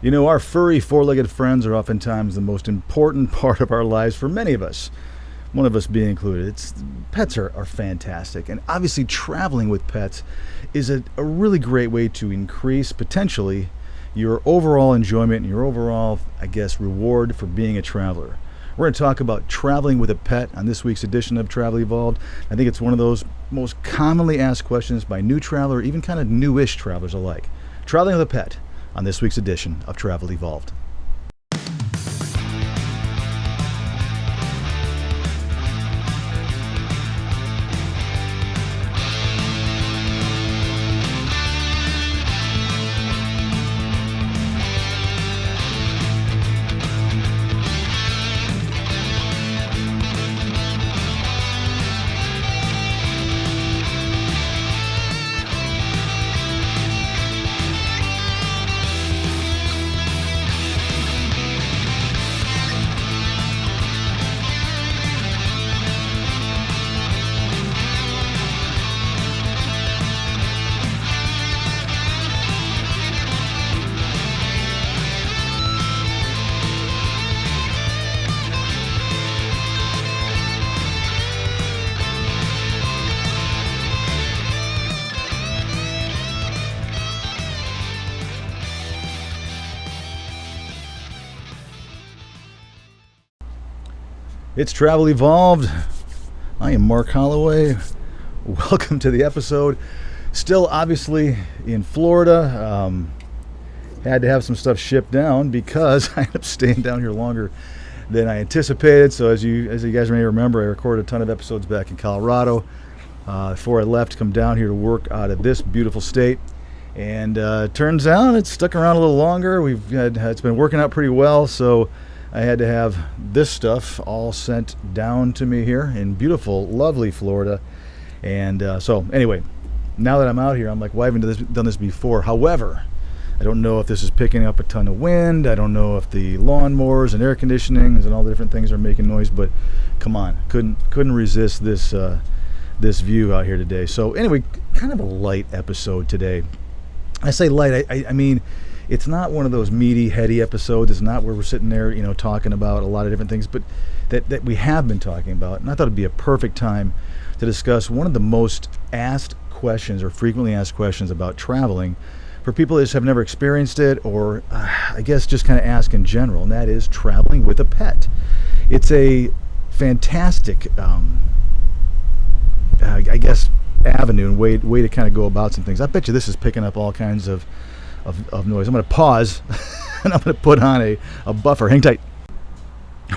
You know, our furry four-legged friends are oftentimes the most important part of our lives for many of us, one of us being included. Pets are fantastic, and obviously traveling with pets is a really great way to increase, potentially, your overall enjoyment and your overall, I guess, reward for being a traveler. We're going to talk about traveling with a pet on this week's edition of Travel Evolved. I think it's one of those most commonly asked questions by new traveler, even kind of newish travelers alike. Traveling with a pet on this week's edition of Travel Evolved. It's Travel Evolved. I am Mark Holloway. Welcome to the episode. Still obviously in Florida. Had to have some stuff shipped down because I ended up staying down here longer than I anticipated. So as you guys may remember, I recorded a ton of episodes back in Colorado before I left to come down here to work out of this beautiful state. And turns out it's stuck around a little longer. It's been working out pretty well, so I had to have this stuff all sent down to me here in beautiful, lovely Florida. And so anyway, now that I'm out here, I'm like, why haven't I done this before? However, I don't know if this is picking up a ton of wind. I don't know if the lawnmowers and air conditionings and all the different things are making noise, but come on, couldn't resist this view out here today. So anyway, kind of a light episode today. I say light, I mean, it's not one of those meaty, heady episodes. It's not where we're sitting there, talking about a lot of different things, but that we have been talking about. And I thought it'd be a perfect time to discuss one of the most asked questions or frequently asked questions about traveling for people that just have never experienced it, or I guess just kind of ask in general, and that is traveling with a pet. It's a fantastic, I guess, avenue and way to kind of go about some things. I bet you this is picking up all kinds of noise. I'm going to pause and I'm going to put on a buffer. Hang tight.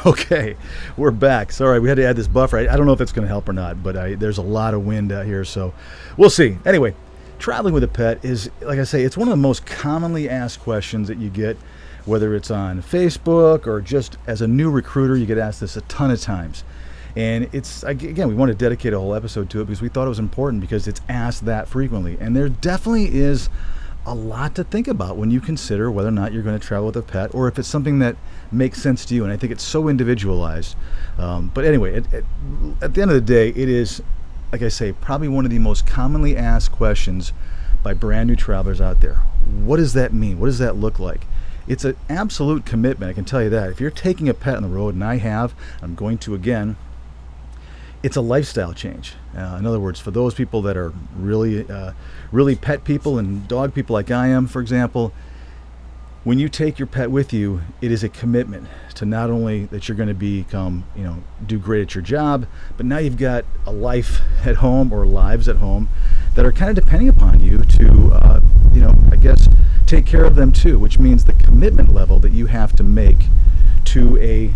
Okay, we're back. Sorry, we had to add this buffer. I don't know if it's going to help or not, but there's a lot of wind out here, so we'll see. Anyway, traveling with a pet is, like I say, it's one of the most commonly asked questions that you get, whether it's on Facebook or just as a new recruiter. You get asked this a ton of times. And it's, again, we want to dedicate a whole episode to it because we thought it was important because it's asked that frequently. And there definitely is a lot to think about when you consider whether or not you're going to travel with a pet, or if it's something that makes sense to you. And I think it's so individualized. But anyway, at the end of the day, it is, like I say, probably one of the most commonly asked questions by brand new travelers out there. What does that mean? What does that look like? It's an absolute commitment, I can tell you that. If you're taking a pet on the road, and I'm going to again, it's a lifestyle change. In other words, for those people that are really pet people and dog people like I am, for example, when you take your pet with you, it is a commitment to not only that you're going to become, do great at your job, but now you've got a life at home or lives at home that are kind of depending upon you to, I guess, take care of them too, which means the commitment level that you have to make to a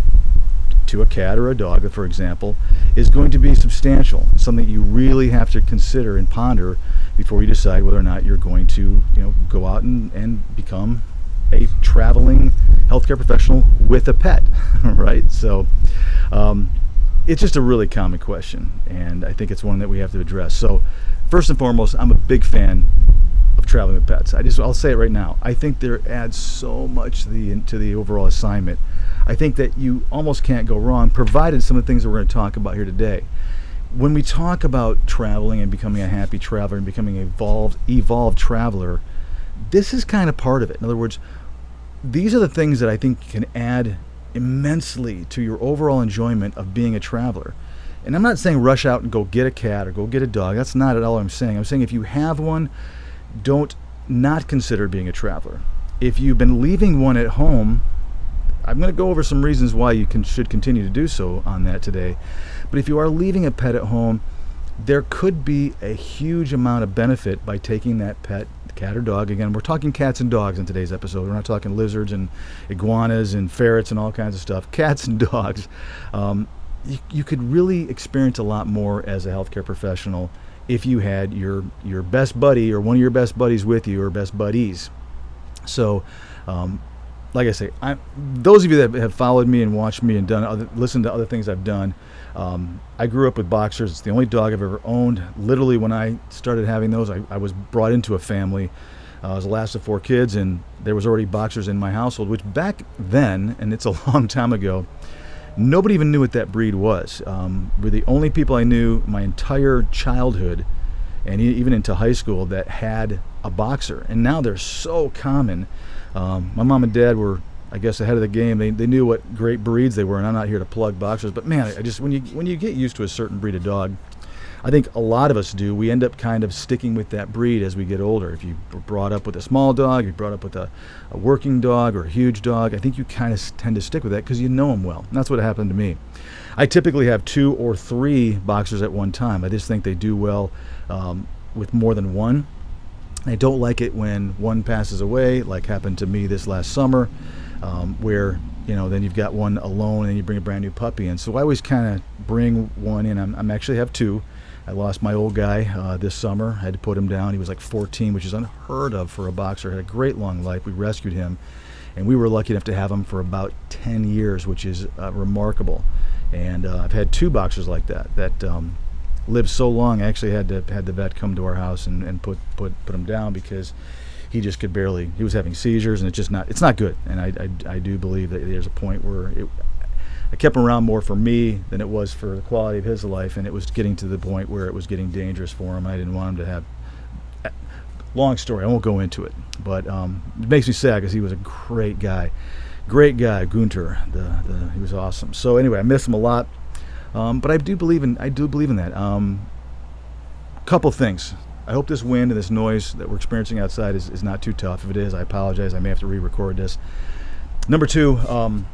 cat or a dog, for example, is going to be substantial. Something you really have to consider and ponder before you decide whether or not you're going to, go out and become a traveling healthcare professional with a pet, right? So it's just a really common question, and I think it's one that we have to address. So first and foremost, I'm a big fan of traveling with pets. I'll say it right now. I think there adds so much to the overall assignment. I think that you almost can't go wrong, provided some of the things that we're going to talk about here today. When we talk about traveling and becoming a happy traveler and becoming an evolved traveler, this is kind of part of it. In other words, these are the things that I think can add immensely to your overall enjoyment of being a traveler. And I'm not saying rush out and go get a cat or go get a dog. That's not at all what I'm saying. I'm saying if you have one, don't not consider being a traveler. If you've been leaving one at home, I'm going to go over some reasons why you should continue to do so on that today. But if you are leaving a pet at home, there could be a huge amount of benefit by taking that pet, cat or dog. Again, we're talking cats and dogs in today's episode. We're not talking lizards and iguanas and ferrets and all kinds of stuff. Cats and dogs. You could really experience a lot more as a healthcare professional if you had your best buddy or one of your best buddies with you, or best buddies. So, like I say, those of you that have followed me and watched me and listened to other things I've done, I grew up with boxers. It's the only dog I've ever owned. Literally, when I started having those, I was brought into a family. I was the last of 4 kids, and there was already boxers in my household, which back then, and it's a long time ago, nobody even knew what that breed was. We're the only people I knew my entire childhood and even into high school that had a boxer. And now they're so common. My mom and dad were, I guess, ahead of the game. They knew what great breeds they were, and I'm not here to plug boxers. But man, I just when you get used to a certain breed of dog, I think a lot of us do. We end up kind of sticking with that breed as we get older. If you were brought up with a small dog, you're brought up with a working dog or a huge dog, I think you kind of tend to stick with that because you know them well. And that's what happened to me. I typically have 2 or 3 boxers at one time. I just think they do well with more than one. I don't like it when one passes away, like happened to me this last summer, where then you've got one alone and you bring a brand new puppy in. So I always kind of bring one in. I'm actually have 2. I lost my old guy this summer. I had to put him down. He was like 14, which is unheard of for a boxer. Had a great long life. We rescued him, and we were lucky enough to have him for about 10 years, which is remarkable. And I've had 2 boxers like that lived so long. I actually had the vet come to our house and put him down because he just could barely. He was having seizures, and it's not good. And I do believe that there's a point where I kept him around more for me than it was for the quality of his life, and it was getting to the point where it was getting dangerous for him. I didn't want him to have. Long story. I won't go into it, but it makes me sad because he was a great guy, Gunter. He was awesome. So anyway, I miss him a lot, but I do believe in that. Couple things. I hope this wind and this noise that we're experiencing outside is not too tough. If it is, I apologize. I may have to re-record this. Number 2.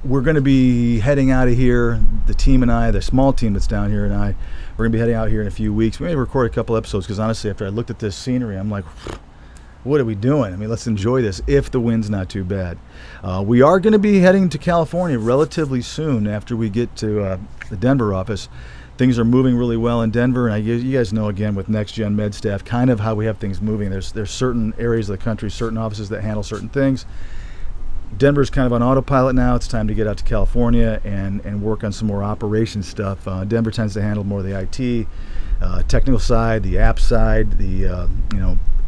We're going to be heading out of here, the team and I, the small team that's down here and I, we're going to be heading out here in a few weeks. We may record a couple episodes because honestly, after I looked at this scenery, I'm like, what are we doing? I mean, let's enjoy this if the wind's not too bad. We are going to be heading to California relatively soon after we get to the Denver office. Things are moving really well in Denver, and you guys know, again, with Next Gen Med Staff, kind of how we have things moving. There's certain areas of the country, certain offices that handle certain things. Denver's kind of on autopilot now. It's time to get out to California and work on some more operations stuff. Denver tends to handle more of the IT, technical side, the app side,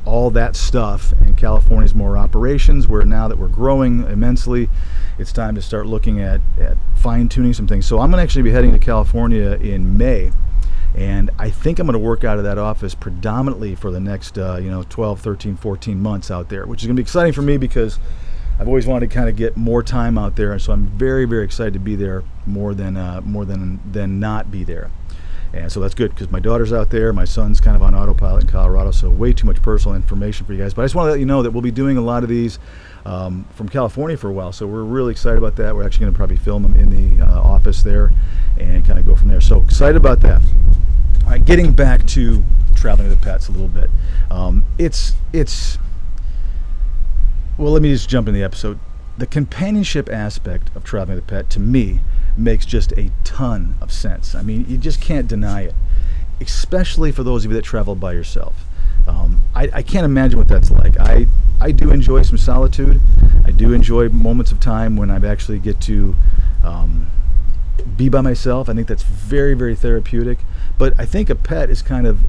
all that stuff. And California's more operations, where now that we're growing immensely, it's time to start looking at fine-tuning some things. So I'm going to actually be heading to California in May. And I think I'm going to work out of that office predominantly for the next 12, 13, 14 months out there, which is going to be exciting for me because I've always wanted to kind of get more time out there, and so I'm very, very excited to be there more than not be there. And so that's good because my daughter's out there, my son's kind of on autopilot in Colorado, so way too much personal information for you guys. But I just want to let you know that we'll be doing a lot of these from California for a while, so we're really excited about that. We're actually going to probably film them in the office there and kind of go from there. So excited about that. All right, getting back to traveling with the pets a little bit. Well, let me just jump in the episode. The companionship aspect of traveling with a pet, to me, makes just a ton of sense. I mean, you just can't deny it, especially for those of you that travel by yourself. I can't imagine what that's like. I do enjoy some solitude. I do enjoy moments of time when I actually get to be by myself. I think that's very, very therapeutic. But I think a pet is kind of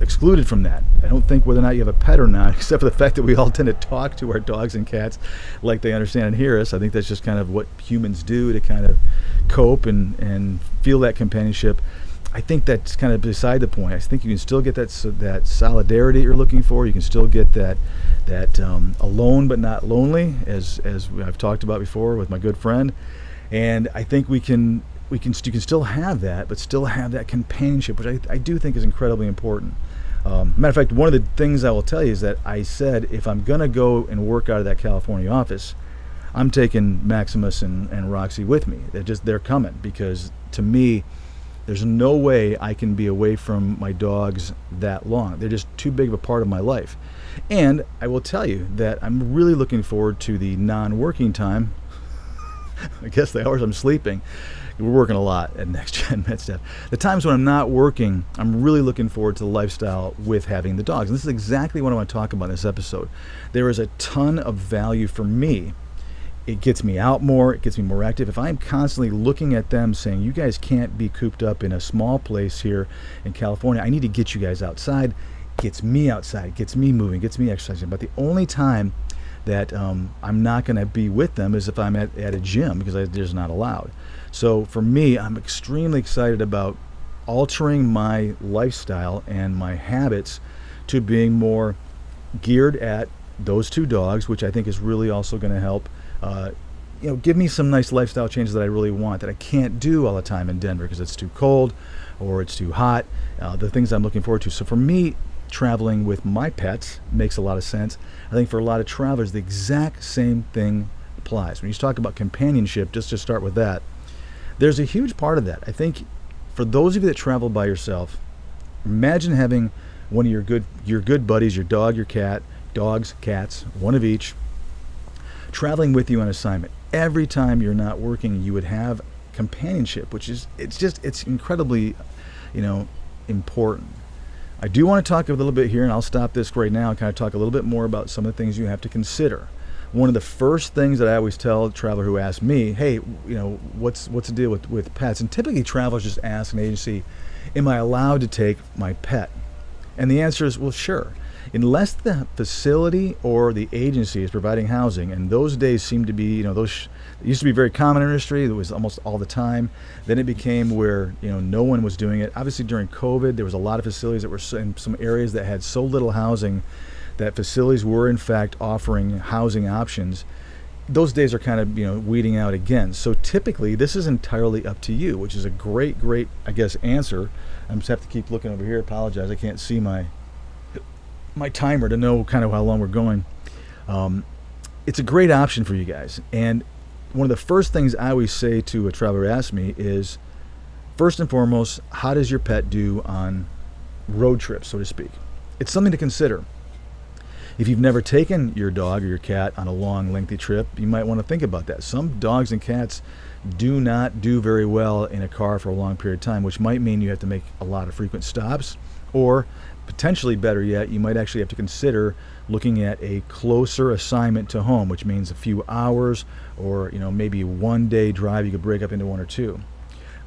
excluded from that. I don't think whether or not you have a pet or not, except for the fact that we all tend to talk to our dogs and cats like they understand and hear us. I think that's just kind of what humans do to kind of cope and feel that companionship. I think that's kind of beside the point. I think you can still get that solidarity you're looking for. You can still get that alone but not lonely, as I've talked about before with my good friend. And I think you can still have that, but still have that companionship, which I do think is incredibly important. Matter of fact, one of the things I will tell you is that I said if I'm gonna go and work out of that California office, I'm taking Maximus and Roxy with me. They're coming, because to me, there's no way I can be away from my dogs that long. They're just too big of a part of my life. And I will tell you that I'm really looking forward to the non-working time. I guess the hours I'm sleeping. We're working a lot at Next Gen Med Staff. The times when I'm not working, I'm really looking forward to the lifestyle with having the dogs. And this is exactly what I want to talk about in this episode. There is a ton of value for me. It gets me out more. It gets me more active. If I'm constantly looking at them saying, you guys can't be cooped up in a small place here in California, I need to get you guys outside. It gets me outside. It gets me moving. It gets me exercising. But the only time that I'm not going to be with them is if I'm at a gym, because they're just not allowed. So for me, I'm extremely excited about altering my lifestyle and my habits to being more geared at those two dogs, which I think is really also going to help give me some nice lifestyle changes that I really want, that I can't do all the time in Denver because it's too cold or it's too hot, the things I'm looking forward to. So for me, traveling with my pets makes a lot of sense. I think for a lot of travelers, the exact same thing applies. When you talk about companionship, just to start with that, there's a huge part of that. I think for those of you that travel by yourself, imagine having one of your good buddies, your dog, your cat, dogs, cats, one of each, traveling with you on assignment. Every time you're not working, you would have companionship, which is it's incredibly, important. I do want to talk a little bit here, and I'll stop this right now and kind of talk a little bit more about some of the things you have to consider. One of the first things that I always tell a traveler who asks me, hey, what's the deal with pets? And typically travelers just ask an agency, am I allowed to take my pet? And the answer is, well, sure. Unless the facility or the agency is providing housing, and those days seem to be, it used to be very common in our industry. It was almost all the time. Then it became where, no one was doing it. Obviously during COVID, there was a lot of facilities that were in some areas that had so little housing that facilities were in fact offering housing options. Those days are kind of, weeding out again. So typically this is entirely up to you, which is a great, I guess, answer. I just have to keep looking over here. Apologize. I can't see my timer to know kind of how long we're going. It's a great option for you guys. And one of the first things I always say to a traveler who asks me is, first and foremost, how does your pet do on road trips, so to speak? It's something to consider. If you've never taken your dog or your cat on a long, lengthy trip, you might want to think about that. Some dogs and cats do not do very well in a car for a long period of time, which might mean you have to make a lot of frequent stops, or potentially better yet, you might actually have to consider looking at a closer assignment to home, which means a few hours or maybe 1 day drive you could break up into one or two.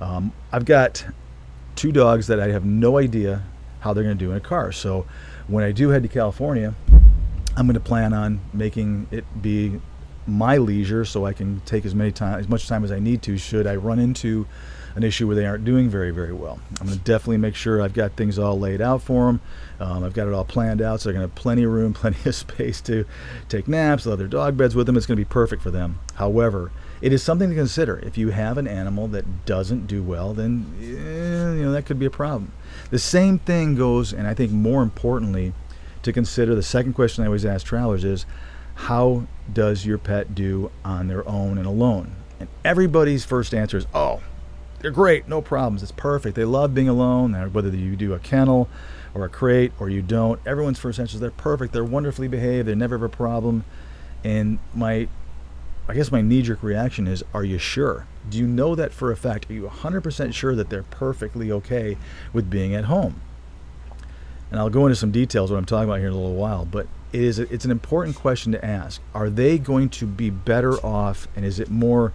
I've got two dogs that I have no idea how they're going to do in a car. So when I do head to California, I'm going to plan on making it be my leisure so I can take as much time as I need to should I run into an issue where they aren't doing very, very well. I'm going to definitely make sure I've got things all laid out for them. I've got it all planned out, so they're going to have plenty of room, plenty of space to take naps. They'll have their dog beds with them. It's going to be perfect for them. However, it is something to consider. If you have an animal that doesn't do well, then that could be a problem. The same thing goes, and I think more importantly, to consider, the second question I always ask travelers is, how does your pet do on their own and alone? And everybody's first answer is, oh, they're great, no problems, it's perfect. They love being alone, whether you do a kennel or a crate or you don't. Everyone's first answer is they're perfect, they're wonderfully behaved, they never have a problem. And I guess my knee-jerk reaction is, are you sure? Do you know that for a fact? Are you 100% sure that they're perfectly okay with being at home? And I'll go into some details what I'm talking about here in a little while, but it's an important question to ask. Are they going to be better off, and is it more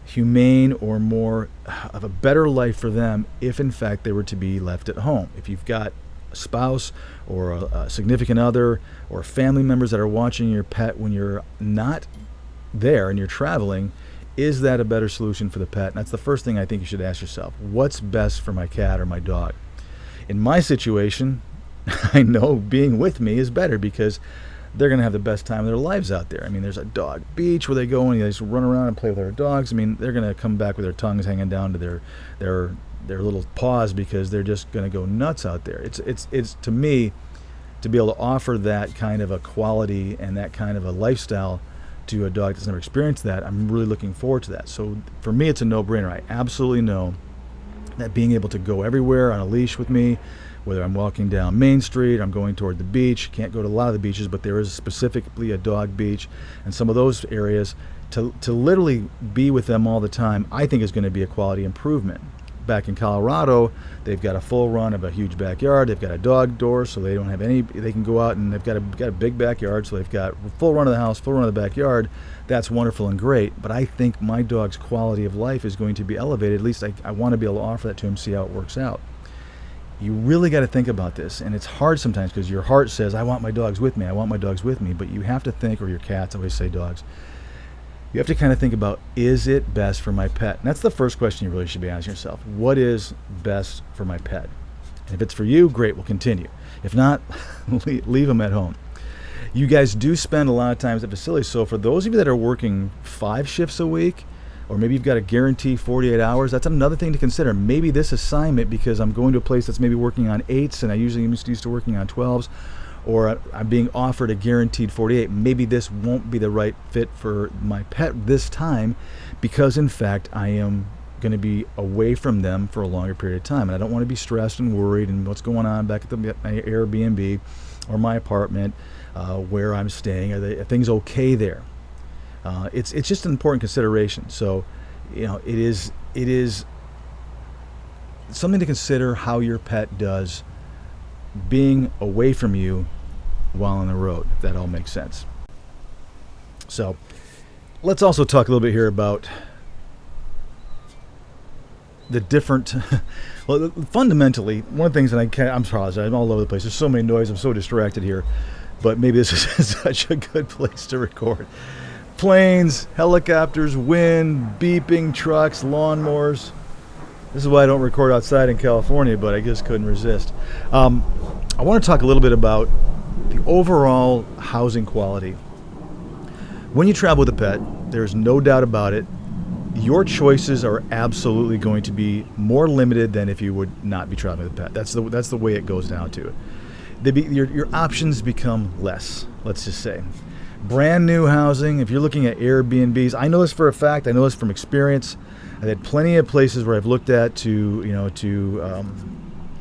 humane or more of a better life for them if in fact they were to be left at home? If you've got a spouse or a significant other or family members that are watching your pet when you're not there and you're traveling, Is that a better solution for the pet? And that's the first thing I think you should ask yourself. What's best for my cat or my dog? In my situation, I know being with me is better because they're going to have the best time of their lives out there. I mean, there's a dog beach where they go and they just run around and play with their dogs. I mean, they're going to come back with their tongues hanging down to their little paws because they're just going to go nuts out there. It's to me, to be able to offer that kind of a quality and that kind of a lifestyle to a dog that's never experienced that, I'm really looking forward to that. So for me, it's a no-brainer. I absolutely know that being able to go everywhere on a leash with me, whether I'm walking down Main Street, I'm going toward the beach. Can't go to a lot of the beaches, but there is specifically a dog beach, and some of those areas, to literally be with them all the time, I think is going to be a quality improvement. Back in Colorado, they've got a full run of a huge backyard. They've got a dog door, so they don't have any. They can go out and they've got a big backyard, so they've got full run of the house, full run of the backyard. That's wonderful and great. But I think my dog's quality of life is going to be elevated. At least I want to be able to offer that to him, see how it works out. You really got to think about this, and it's hard sometimes because your heart says, "I want my dogs with me. I want my dogs with me," but you have to think, or your cats. I always say dogs. You have to kind of think about, is it best for my pet? And that's the first question you really should be asking yourself. What is best for my pet? And if it's for you, great, we'll continue. If not, leave them at home. You guys do spend a lot of times at facilities. So for those of you that are working 5 shifts a week, or maybe you've got a guarantee 48 hours, that's another thing to consider. Maybe this assignment, because I'm going to a place that's maybe working on 8s and I usually am used to working on 12s, or I'm being offered a guaranteed 48. Maybe this won't be the right fit for my pet this time because, in fact, I am going to be away from them for a longer period of time. And I don't want to be stressed and worried and what's going on back at my Airbnb or my apartment where I'm staying. Are things okay there? It's just an important consideration. So, it is something to consider how your pet does being away from you while on the road, if that all makes sense. So let's also talk a little bit here about the different well, fundamentally, one of the things that I'm sorry, I'm all over the place. There's so many noise, I'm so distracted here, but maybe this is such a good place to record. Planes, helicopters, wind, beeping, trucks, lawnmowers. This is why I don't record outside in California, but I just couldn't resist. I want to talk a little bit about the overall housing quality. When you travel with a pet, there's no doubt about it, your choices are absolutely going to be more limited than if you would not be traveling with a pet. That's the way it goes down to it. Your options become less, let's just say. Brand new housing, if you're looking at Airbnbs, I know this for a fact, I know this from experience. I've had plenty of places where I've looked at to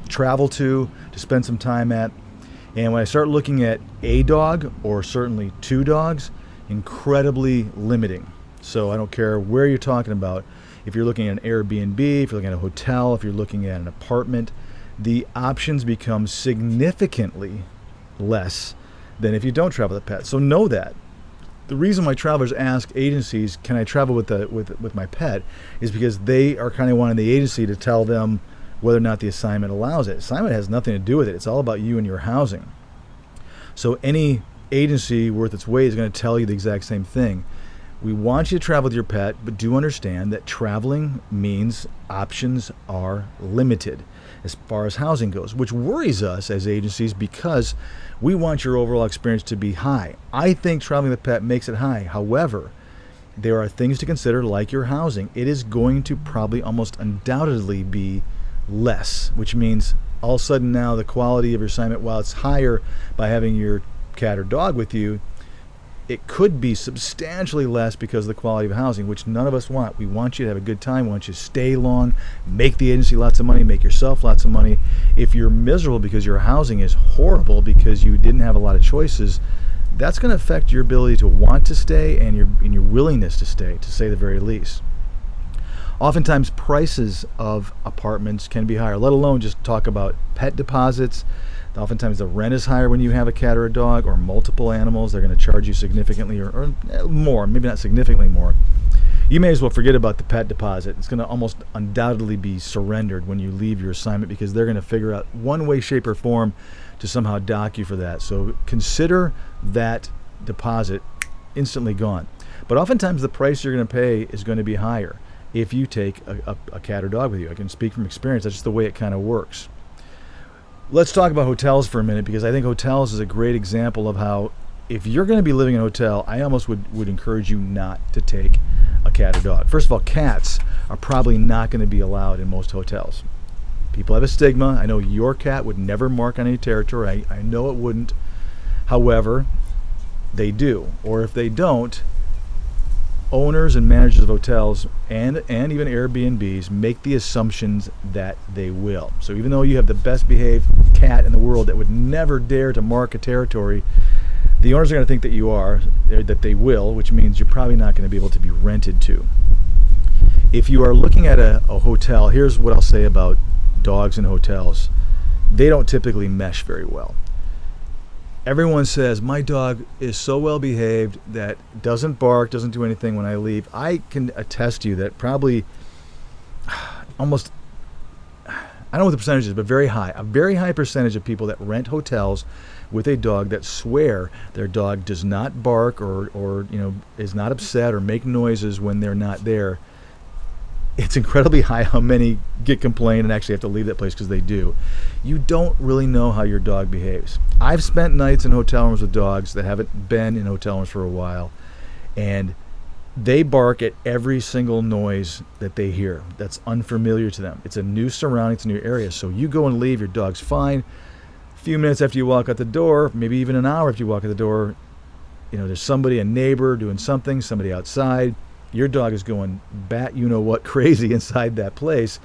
travel to spend some time at. And when I start looking at a dog, or certainly 2 dogs, incredibly limiting. So I don't care where you're talking about. If you're looking at an Airbnb, if you're looking at a hotel, if you're looking at an apartment, the options become significantly less than if you don't travel with a pet. So know that. The reason why travelers ask agencies, can I travel with my pet, is because they are kind of wanting the agency to tell them whether or not the assignment allows it. Assignment has nothing to do with it. It's all about you and your housing. So any agency worth its weight is going to tell you the exact same thing. We want you to travel with your pet, but do understand that traveling means options are limited as far as housing goes, which worries us as agencies because we want your overall experience to be high. I think traveling with a pet makes it high. However, there are things to consider like your housing. It is going to probably almost undoubtedly be less, which means all of a sudden now the quality of your assignment, while it's higher by having your cat or dog with you, it could be substantially less because of the quality of housing, which none of us want. We want you to have a good time. We want you to stay long, make the agency lots of money, make yourself lots of money. If you're miserable because your housing is horrible because you didn't have a lot of choices, that's going to affect your ability to want to stay and your willingness to stay, to say the very least. Oftentimes prices of apartments can be higher, let alone just talk about pet deposits. Oftentimes the rent is higher when you have a cat or a dog or multiple animals. They're going to charge you significantly or more, maybe not significantly more. You may as well forget about the pet deposit. It's going to almost undoubtedly be surrendered when you leave your assignment because they're going to figure out one way, shape, or form to somehow dock you for that. So consider that deposit instantly gone. But oftentimes the price you're going to pay is going to be higher if you take a cat or dog with you. I can speak from experience. That's just the way it kind of works. Let's talk about hotels for a minute, because I think hotels is a great example of how, if you're going to be living in a hotel, I almost would encourage you not to take a cat or dog. First of all, cats are probably not going to be allowed in most hotels. People have a stigma. I know your cat would never mark on any territory. I know it wouldn't. However, they do. Or if they don't, owners and managers of hotels and even Airbnbs make the assumptions that they will. So even though you have the best behaved cat in the world that would never dare to mark a territory, the owners are going to think that you are, that they will, which means you're probably not going to be able to be rented to. If you are looking at a hotel, here's what I'll say about dogs in hotels. They don't typically mesh very well. Everyone says, my dog is so well behaved that doesn't bark, doesn't do anything when I leave. I can attest to you that probably almost, I don't know what the percentage is, but a very high percentage of people that rent hotels with a dog that swear their dog does not bark or is not upset or make noises when they're not there. It's incredibly high how many get complained and actually have to leave that place because they do. You don't really know how your dog behaves. I've spent nights in hotel rooms with dogs that haven't been in hotel rooms for a while, and they bark at every single noise that they hear that's unfamiliar to them. It's a new surrounding, it's a new area. So you go and leave, your dog's fine. A few minutes after you walk out the door, maybe even an hour after you walk out the door, there's somebody, a neighbor doing something, somebody outside. Your dog is going bat-you-know-what crazy inside that place,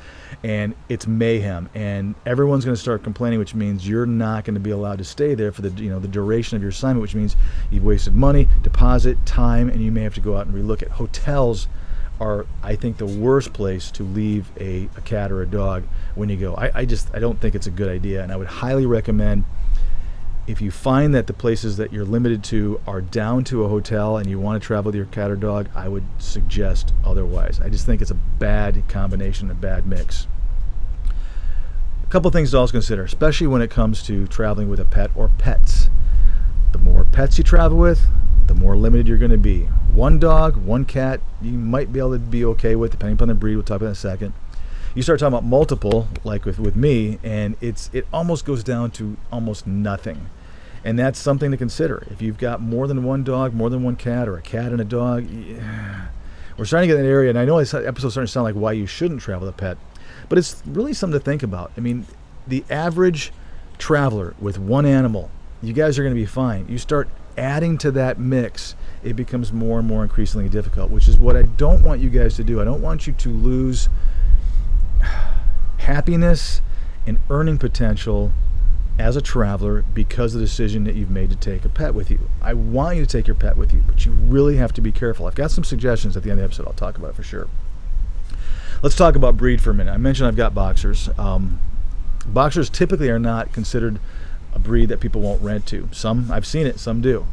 and it's mayhem. And everyone's going to start complaining, which means you're not going to be allowed to stay there for the duration of your assignment, which means you've wasted money, deposit, time, and you may have to go out and relook at. Hotels are, I think, the worst place to leave a cat or a dog when you go. I don't think it's a good idea, and I would highly recommend, if you find that the places that you're limited to are down to a hotel and you want to travel with your cat or dog, I would suggest otherwise. I just think it's a bad combination, a bad mix. A couple things to also consider, especially when it comes to traveling with a pet or pets. The more pets you travel with, the more limited you're going to be. One dog, one cat, you might be able to be okay with, depending upon the breed. We'll talk about that in a second. You start talking about multiple, like with me, and it almost goes down to almost nothing. And that's something to consider. If you've got more than one dog, more than one cat, or a cat and a dog, we're starting to get in that area. And I know this episode's starting to sound like why you shouldn't travel with a pet, but it's really something to think about. I mean, the average traveler with one animal, you guys are going to be fine. You start adding to that mix, it becomes more and more increasingly difficult, which is what I don't want you guys to do. I don't want you to lose happiness and earning potential as a traveler because of the decision that you've made to take a pet with you. I want you to take your pet with you, but you really have to be careful. I've got some suggestions at the end of the episode. I'll talk about it for sure. Let's talk about breed for a minute. I mentioned I've got boxers. Boxers typically are not considered a breed that people won't rent to. Some, I've seen it, some do.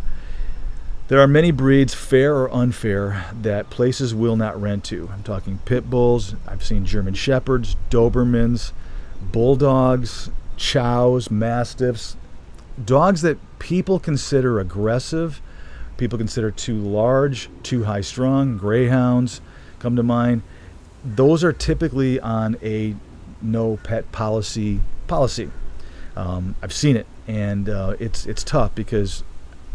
There are many breeds, fair or unfair, that places will not rent to. I'm talking pit bulls. I've seen German shepherds, Dobermans, bulldogs, chows, mastiffs, dogs that people consider aggressive, people consider too large, too high strung. Greyhounds come to mind. Those are typically on a no pet policy. I've seen it, and it's tough because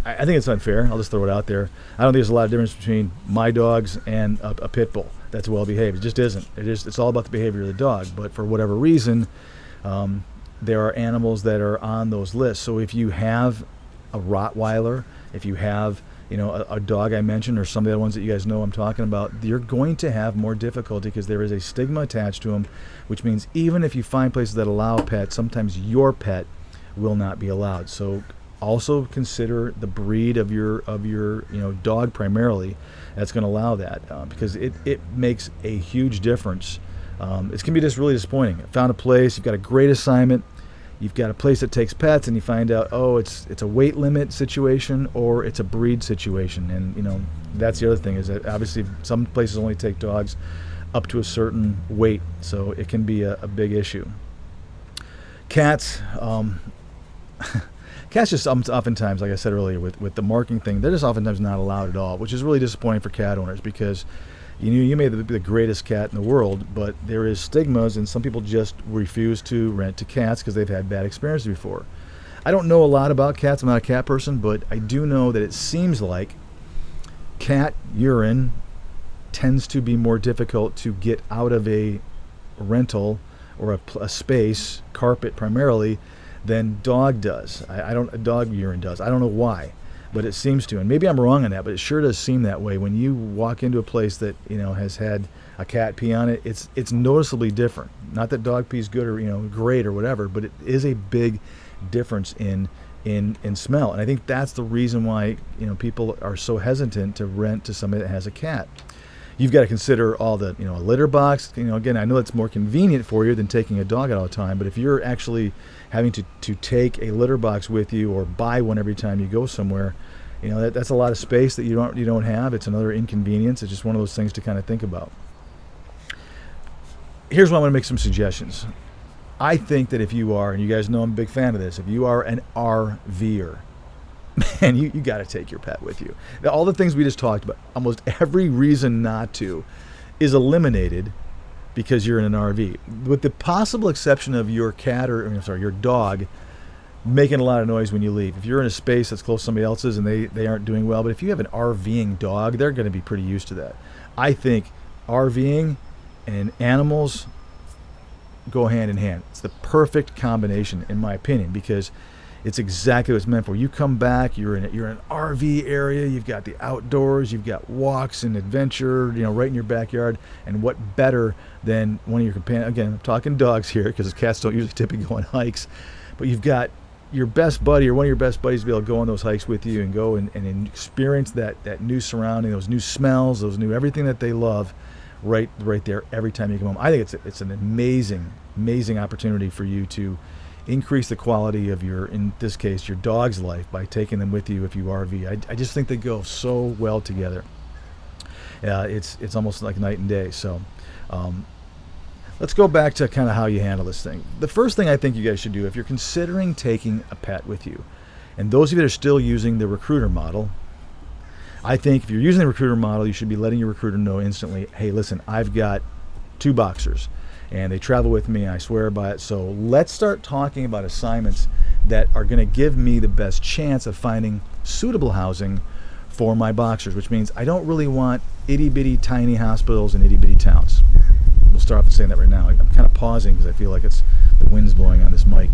I think it's unfair. I'll just throw it out there. I don't think there's a lot of difference between my dogs and a pit bull that's well behaved. It just isn't. It's all about the behavior of the dog. But for whatever reason, there are animals that are on those lists. So if you have a Rottweiler, if you have a dog I mentioned, or some of the other ones that you guys know I'm talking about, you're going to have more difficulty because there is a stigma attached to them, which means even if you find places that allow pets, sometimes your pet will not be allowed. So also consider the breed of your dog primarily that's going to allow that, because it makes a huge difference. It can be just really disappointing. Found a place, you've got a great assignment, you've got a place that takes pets, and you find out, it's a weight limit situation or it's a breed situation. And that's the other thing, is that obviously some places only take dogs up to a certain weight, so it can be a big issue. Cats, Cats just oftentimes, like I said earlier, with the marking thing, they're just oftentimes not allowed at all, which is really disappointing for cat owners because you may be the greatest cat in the world, but there is stigmas, and some people just refuse to rent to cats because they've had bad experiences before. I don't know a lot about cats. I'm not a cat person, but I do know that it seems like cat urine tends to be more difficult to get out of a rental or a space, carpet primarily, than dog does. Dog urine does. I don't know why, but it seems to. And maybe I'm wrong on that, but it sure does seem that way. When you walk into a place that has had a cat pee on it, it's noticeably different. Not that dog pee is good or great or whatever, but it is a big difference in smell. And I think that's the reason why people are so hesitant to rent to somebody that has a cat. You've got to consider all the a litter box. Again, I know it's more convenient for you than taking a dog out all the time, but if you're actually having to take a litter box with you or buy one every time you go somewhere, that's a lot of space that you don't have. It's another inconvenience. It's just one of those things to kind of think about. Here's why I want to make some suggestions. I think that if you are, and you guys know I'm a big fan of this, if you are an RVer, man, you got to take your pet with you. Now, all the things we just talked about, almost every reason not to is eliminated because you're in an RV. With the possible exception of your cat your dog making a lot of noise when you leave. If you're in a space that's close to somebody else's and they aren't doing well, but if you have an RVing dog, they're going to be pretty used to that. I think RVing and animals go hand in hand. It's the perfect combination, in my opinion, because it's exactly what it's meant for. You come back, you're in an RV area, you've got the outdoors, you've got walks and adventure, right in your backyard. And what better than one of your companions? Again, I'm talking dogs here because cats don't usually typically go on hikes, but you've got your best buddy or one of your best buddies to be able to go on those hikes with you and go and experience that new surrounding, those new smells, those new everything that they love, right there every time you come home. I think it's an amazing opportunity for you to increase the quality of in this case, your dog's life by taking them with you if you RV. I just think they go so well together. It's almost like night and day. So let's go back to kind of how you handle this thing. The first thing I think you guys should do if you're considering taking a pet with you, and those of you that are still using the recruiter model, I think if you're using the recruiter model, you should be letting your recruiter know instantly, hey, listen, I've got 2 boxers. And they travel with me, I swear by it. So let's start talking about assignments that are going to give me the best chance of finding suitable housing for my boxers, which means I don't really want itty-bitty tiny hospitals in itty-bitty towns. We'll start off with saying that right now. I'm kind of pausing because I feel like the wind's blowing on this mic.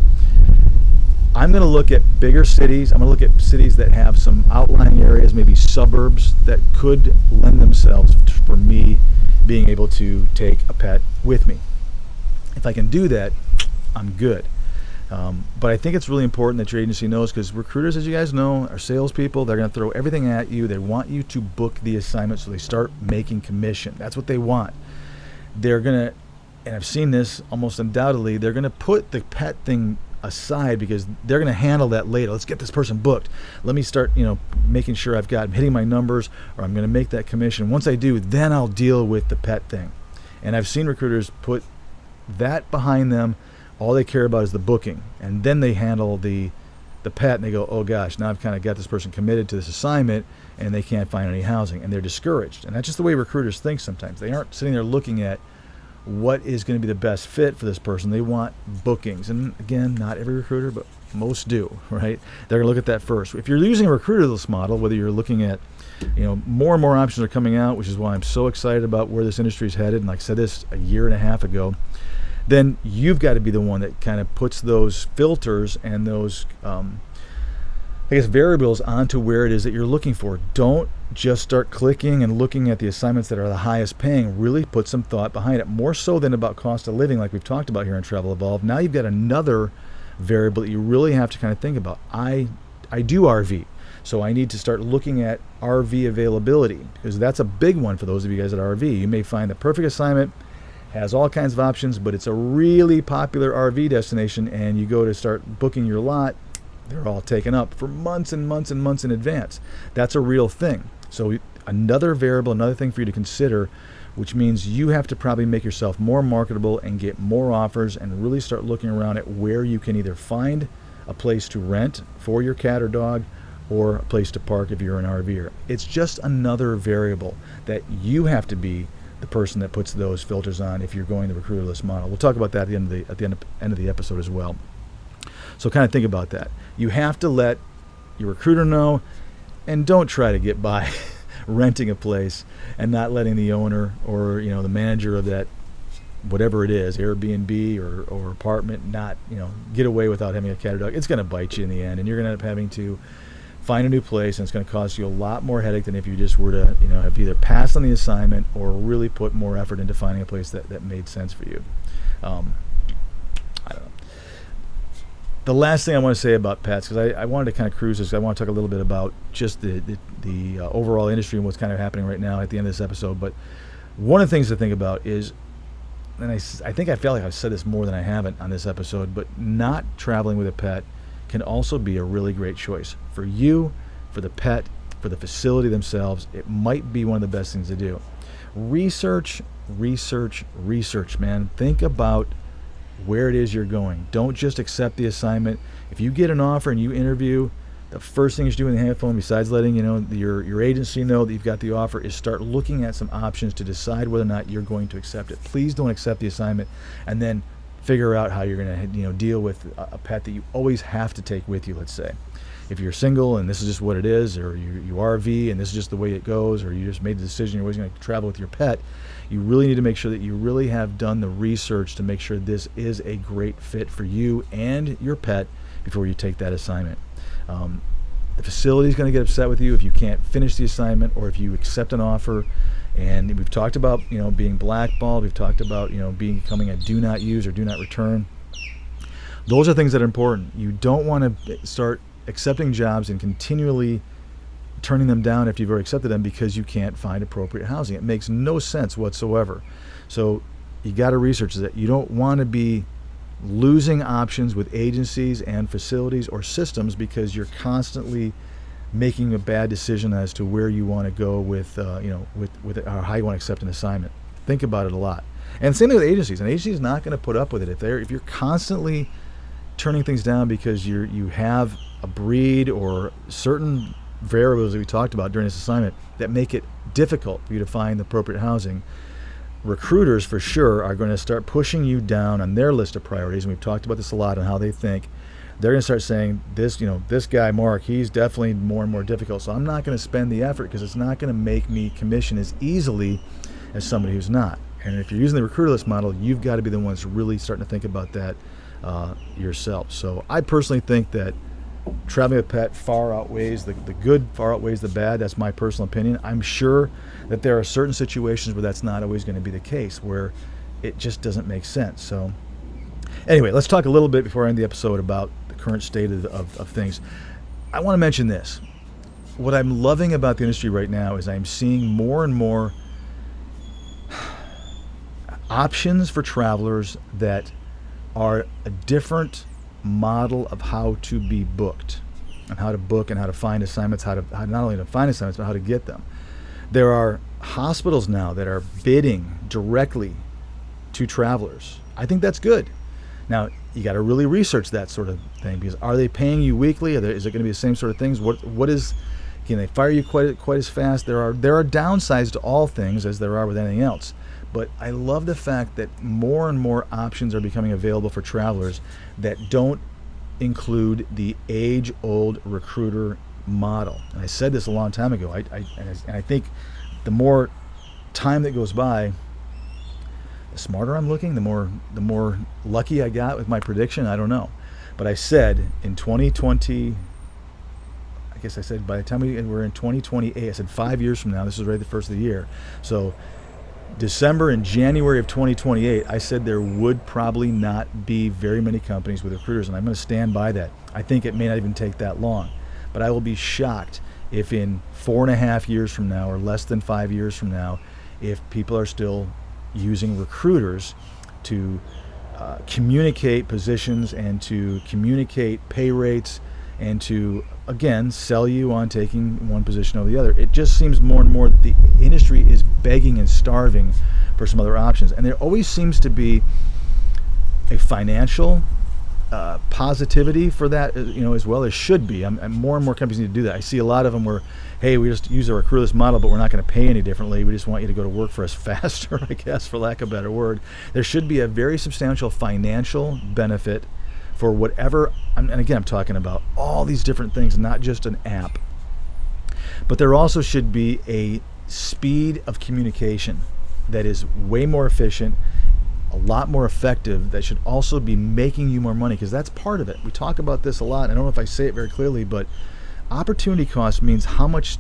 I'm going to look at bigger cities. I'm going to look at cities that have some outlying areas, maybe suburbs that could lend themselves for me being able to take a pet with me. If I can do that, I'm good. But I think it's really important that your agency knows, because recruiters, as you guys know, are salespeople. They're going to throw everything at you. They want you to book the assignment so they start making commission. That's what they want. They're going to, and I've seen this almost undoubtedly, they're going to put the pet thing aside because they're going to handle that later. Let's get this person booked. Let me start, making sure I'm hitting my numbers, or I'm going to make that commission. Once I do, then I'll deal with the pet thing. And I've seen recruiters put that behind them. All they care about is the booking, and then they handle the pet, and they go, oh gosh, now I've kind of got this person committed to this assignment and they can't find any housing, and they're discouraged. And that's just the way recruiters think sometimes. They aren't sitting there looking at what is going to be the best fit for this person. They want bookings. And again, not every recruiter, but most do, right? They're going to look at that first. If you're using a recruiterless model, whether you're looking at, more and more options are coming out, which is why I'm so excited about where this industry is headed. And like I said this a year and a half ago, then you've got to be the one that kind of puts those filters and those, variables onto where it is that you're looking for. Don't just start clicking and looking at the assignments that are the highest paying. Really put some thought behind it, more so than about cost of living like we've talked about here in Travel Evolve. Now you've got another variable that you really have to kind of think about. I do RV, so I need to start looking at RV availability, because that's a big one for those of you guys at RV. You may find the perfect assignment, has all kinds of options, but it's a really popular RV destination, and you go to start booking your lot, they're all taken up for months and months and months in advance. That's a real thing. So another variable, another thing for you to consider, which means you have to probably make yourself more marketable and get more offers and really start looking around at where you can either find a place to rent for your cat or dog, or a place to park if you're an RVer. It's just another variable that you have to be the person that puts those filters on if you're going the recruiterless model. We'll talk about that at the end of the episode as well. So kind of think about that. You have to let your recruiter know, and don't try to get by renting a place and not letting the owner or the manager of that whatever it is, Airbnb or apartment, not get away without having a cat or dog. It's going to bite you in the end, and you're going to end up having to find a new place, and it's going to cost you a lot more headache than if you just were to have either passed on the assignment or really put more effort into finding a place that made sense for you. I don't know. The last thing I want to say about pets, because I wanted to kind of cruise this, I want to talk a little bit about just the overall industry and what's kind of happening right now at the end of this episode. But one of the things to think about is, and I think I feel like I've said this more than I haven't on this episode, but not traveling with a pet can also be a really great choice for you, for the pet, for the facility themselves. It might be one of the best things to do. Research, man. Think about where it is you're going. Don't just accept the assignment. If you get an offer and you interview, the first thing you should do when you hang up the phone, besides letting your agency know that you've got the offer, is start looking at some options to decide whether or not you're going to accept it. Please don't accept the assignment and then figure out how you're going to deal with a pet that you always have to take with you. Let's say if you're single and this is just what it is, or you RV and this is just the way it goes, or you just made the decision you're always going to travel with your pet, you really need to make sure that you really have done the research to make sure this is a great fit for you and your pet before you take that assignment. The facility is going to get upset with you if you can't finish the assignment, or if you accept an offer. And we've talked about being blackballed. We've talked about becoming a do not use or do not return. Those are things that are important. You don't want to start accepting jobs and continually turning them down after you've already accepted them because you can't find appropriate housing. It makes no sense whatsoever. So you got to research that. You don't want to be losing options with agencies and facilities or systems because you're constantly making a bad decision as to where you want to go with how you want to accept an assignment. Think about it a lot. And same thing with agencies. An agency is not going to put up with it if you're constantly turning things down because you have a breed or certain variables that we talked about during this assignment that make it difficult for you to find the appropriate housing. Recruiters for sure are going to start pushing you down on their list of priorities, and we've talked about this a lot on how they think. They're going to start saying this guy Mark, he's definitely more and more difficult, so I'm not going to spend the effort because it's not going to make me commission as easily as somebody who's not. And if you're using the recruiterless model, you've got to be the ones really starting to think about that yourself. So I personally think that traveling with a pet far outweighs the good, far outweighs the bad. That's my personal opinion. I'm sure that there are certain situations where that's not always going to be the case, where it just doesn't make sense. So anyway, let's talk a little bit before I end the episode about the current state of things. I want to mention this. What I'm loving about the industry right now is I'm seeing more and more options for travelers that are a different model of how to be booked, and how to book and how to find assignments, how not only to find assignments, but how to get them. There are hospitals now that are bidding directly to travelers. I think that's good. Now, you got to really research that sort of thing, because are they paying you weekly? Is it going to be the same sort of things? Can they fire you quite as fast? There are downsides to all things, as there are with anything else. But I love the fact that more and more options are becoming available for travelers that don't include the age-old recruiter model. And I said this a long time ago. I think the more time that goes by, the smarter I'm looking, the more lucky I got with my prediction. I don't know. But I said in 2020, I guess I said by the time we're in 2028, I said 5 years from now, this is already the first of the year. So December and January of 2028, I said there would probably not be very many companies with recruiters, and I'm going to stand by that. I think it may not even take that long. But I will be shocked if in 4.5 years from now, or less than 5 years from now, if people are still using recruiters to communicate positions and to communicate pay rates and to, again, sell you on taking one position over the other. It just seems more and more that the industry is begging and starving for some other options. And there always seems to be a financial positivity for that, as well. There should be. More and more companies need to do that. I see a lot of them where, hey, we just use our recruiterless model, but we're not going to pay any differently. We just want you to go to work for us faster, I guess, for lack of a better word. There should be a very substantial financial benefit for whatever, and again, I'm talking about all these different things, not just an app. But there also should be a speed of communication that is way more efficient, a lot more effective, that should also be making you more money, because that's part of it. We talk about this a lot. I don't know if I say it very clearly, but opportunity cost means how much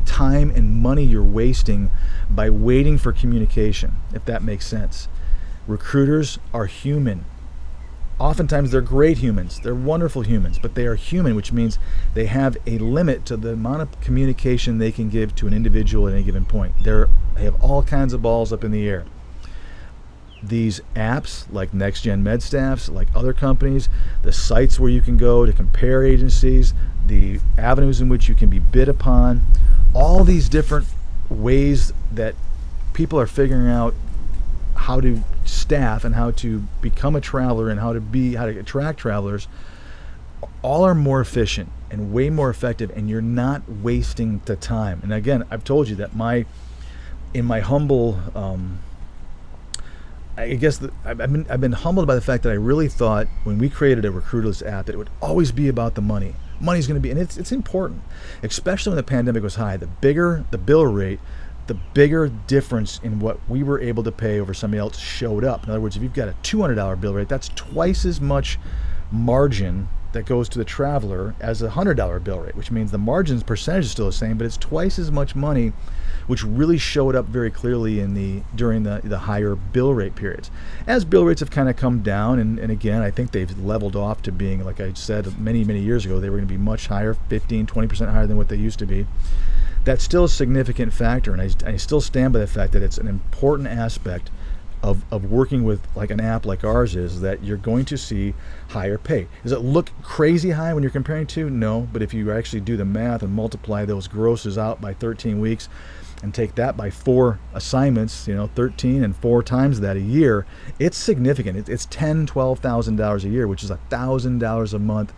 time and money you're wasting by waiting for communication, if that makes sense. Recruiters are human. Oftentimes they're great humans. They're wonderful humans, but they are human, which means they have a limit to the amount of communication they can give to an individual at any given point. They have all kinds of balls up in the air. These apps like NextGen MedStaffs, like other companies, the sites where you can go to compare agencies, the avenues in which you can be bid upon, all these different ways that people are figuring out how to staff and how to become a traveler and how to attract travelers, all are more efficient and way more effective, and you're not wasting the time. And again, I've told you that in my humble, I guess I've been humbled by the fact that I really thought when we created a recruiterless app that it would always be about the money. Money's going to be, and it's important, especially when the pandemic was high. The bigger the bill rate, the bigger difference in what we were able to pay over somebody else showed up. In other words, if you've got a $200 bill rate, that's twice as much margin that goes to the traveler as a $100 bill rate, which means the margin's percentage is still the same, but it's twice as much money, which really showed up very clearly during the higher bill rate periods. As bill rates have kind of come down, and again, I think they've leveled off to being, like I said many, many years ago, they were going to be much higher, 15, 20% higher than what they used to be. That's still a significant factor, and I still stand by the fact that it's an important aspect of working with like an app like ours is that you're going to see higher pay. Does it look crazy high when you're comparing to? No, but if you actually do the math and multiply those grosses out by 13 weeks and take that by 4 assignments, 13 and 4 times that a year, it's significant. It's $10,000, $12,000 a year, which is $1,000 a month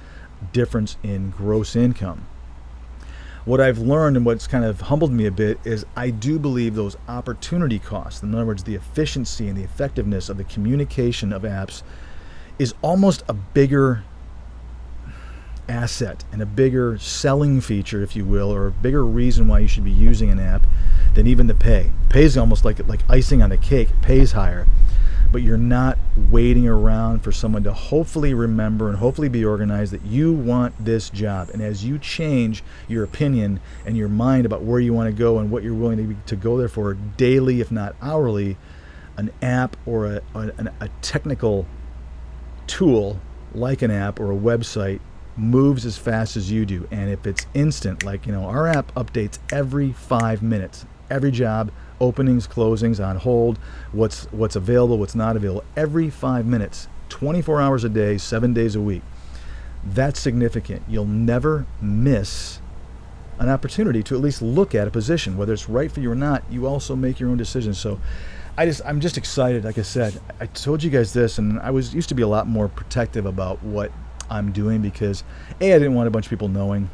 difference in gross income. What I've learned and what's kind of humbled me a bit is I do believe those opportunity costs, in other words, the efficiency and the effectiveness of the communication of apps, is almost a bigger asset and a bigger selling feature, if you will, or a bigger reason why you should be using an app than even the pay. Pay is almost like icing on the cake. It pays higher, but you're not waiting around for someone to hopefully remember and hopefully be organized that you want this job. And as you change your opinion and your mind about where you want to go and what you're willing to go there for daily, if not hourly, an app or a technical tool like an app or a website moves as fast as you do. And if it's instant, like our app updates every 5 minutes, every job, openings, closings, on hold, what's available, what's not available, every 5 minutes, 24 hours a day, 7 days a week. That's significant. You'll never miss an opportunity to at least look at a position, whether it's right for you or not. You also make your own decisions. So I'm just excited. Like I said, I told you guys this, and I used to be a lot more protective about what I'm doing because I didn't want a bunch of people knowing,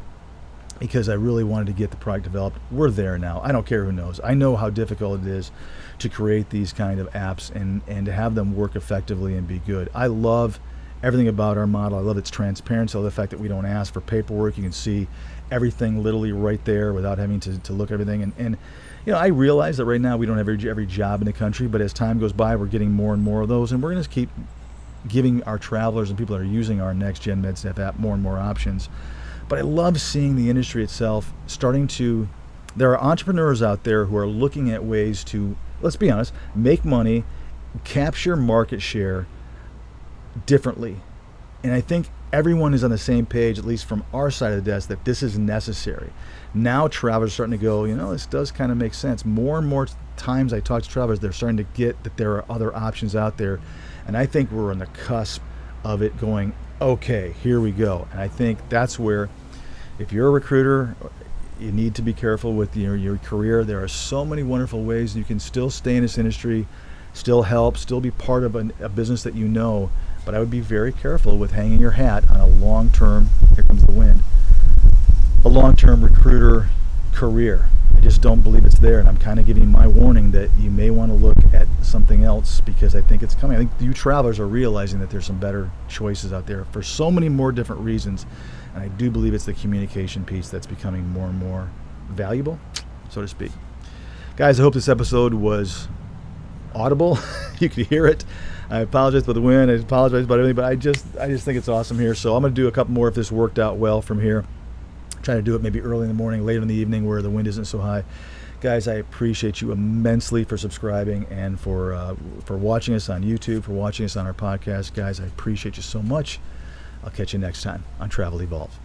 because I really wanted to get the product developed. We're there now. I don't care who knows. I know how difficult it is to create these kind of apps and to have them work effectively and be good. I love everything about our model. I love its transparency. I love the fact that we don't ask for paperwork. You can see everything literally right there without having to look at everything. And I realize that right now we don't have every job in the country, but as time goes by, we're getting more and more of those, and we're going to keep giving our travelers and people that are using our NextGen MedStaff app more and more options. But I love seeing the industry itself there are entrepreneurs out there who are looking at ways to, let's be honest, make money, capture market share differently. And I think everyone is on the same page, at least from our side of the desk, that this is necessary. Now travelers are starting to go, this does kind of make sense. More and more times I talk to travelers, they're starting to get that there are other options out there. And I think we're on the cusp of it going, okay, here we go. And I think that's where, if you're a recruiter, you need to be careful with your career. There are so many wonderful ways you can still stay in this industry, still help, still be part of a business that But I would be very careful with hanging your hat on a long-term, here comes the wind, a long-term recruiter career. I just don't believe it's there, and I'm kind of giving my warning that you may want to look at something else, because I think it's coming. I think you travelers are realizing that there's some better choices out there for so many more different reasons, and I do believe it's the communication piece that's becoming more and more valuable, so to speak. Guys, I hope this episode was audible. You could hear it. I apologize about the wind. I apologize about everything, but I just think it's awesome here. So I'm going to do a couple more if this worked out well from here. Try to do it maybe early in the morning, later in the evening where the wind isn't so high. Guys, I appreciate you immensely for subscribing and for watching us on YouTube, for watching us on our podcast. Guys, I appreciate you so much. I'll catch you next time on Travel Evolved.